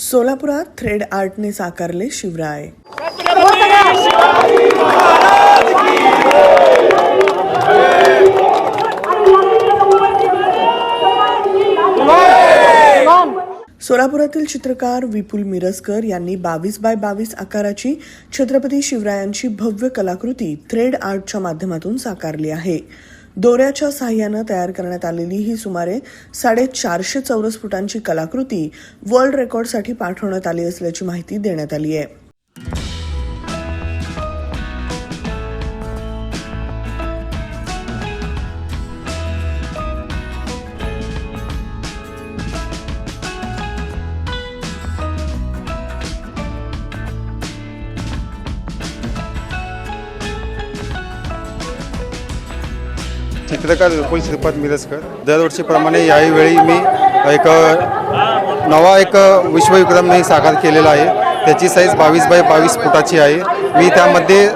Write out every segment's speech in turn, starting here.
सोलापुरात थ्रेड आर्टने साकारले शिवराय। सोलापुरातील चित्रकार विपुल मिरजकर यांनी 22x22 आकाराची छत्रपती शिवरायांची भव्य कलाकृती थ्रेड आर्टच्या माध्यमातून साकारली आहे। दोऱ्याच्या सहाय्याने तयार करण्यात आलेली ही सुमारे 450 चौरस फुटांची कलाकृती वर्ल्ड रेकॉर्डसाठी पाठवण्यात आली असल्याची माहिती देण्यात आली आहे। चित्रकार विपुल श्रीपाद मिरजकर। दरवर्षीप्रमाणे याही मी एक नवा विश्वविक्रम मी साकार केलेला आहे। त्याची साईज 22x22 फुटाची आहे। मी त्यामध्ये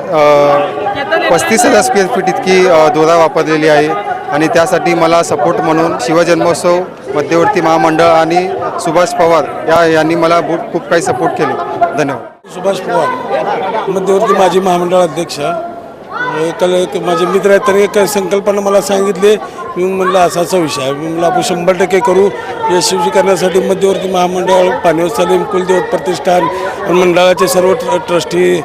35,000 स्क्वेअर फीट इतकी दोरा वापरलेली आहे आणि त्यासाठी मला सपोर्ट म्हणून शिवजन्मोत्सव मध्यवर्ती महामंडळ आणि सुभाष पवार यांनी मला खूप काही सपोर्ट केले। धन्यवाद। सुभाष पवार मध्यवर्ती माजी महामंडळ अध्यक्ष, माझे मित्र आहेत, त्यांनी एक संकल्पना मला सांगितले। मी म्हणलं असा विषय आहे, मी म्हणलं आपण 100% करू। यशस्वी करण्यासाठी मध्यवर्ती महामंडळ, पाणीवसाली कुलदेवत प्रतिष्ठान मंडळाचे सर्व ट्रस्टी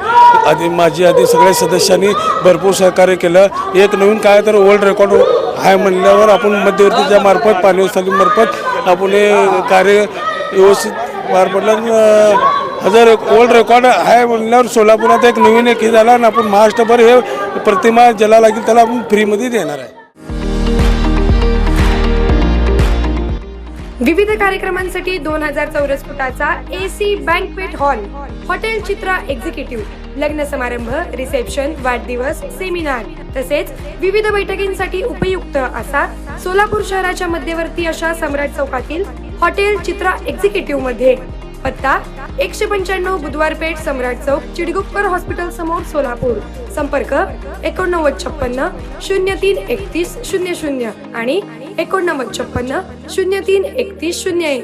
माजी सगळ्या सदस्यांनी भरपूर सहकार्य केलं। एक नवीन काय तर वर्ल्ड रेकॉर्ड आहे म्हणल्यावर आपण मध्यवर्तीच्या मार्फत पाणीवसाली मार्फत आपण हे कार्य व्यवस्थित पार पडलं। एक वर्ल्ड रेकॉर्ड आहे म्हणल्यावर सोलापुरात एक नवीन हे झाला आणि आपण महाराष्ट्रभर हे प्रतिमा ज्याला लागेल त्याला आपण फ्रीमध्ये देणार आहे। विविध कार्यक्रमांसाठी 2000 चौरस फुटाचा AC बँकवेट हॉल, हॉटेल चित्रा एक्झिक्युटिव्ह, लग्न समारंभ, रिसेप्शन, वाढदिवस, सेमिनार तसेच विविध बैठकींसाठी उपयुक्त असा सोलापूर शहराच्या मध्यवर्ती अशा सम्राट चौकातील हॉटेल चित्रा एक्झिक्युटिव्ह मध्ये पत्ता 195 बुधवार पेठ, सम्राट चौक, चिडगुप्कर हॉस्पिटल समोर, सोलापूर। संपर्क 8956 03 31 00 आणि 8956 03 31 01।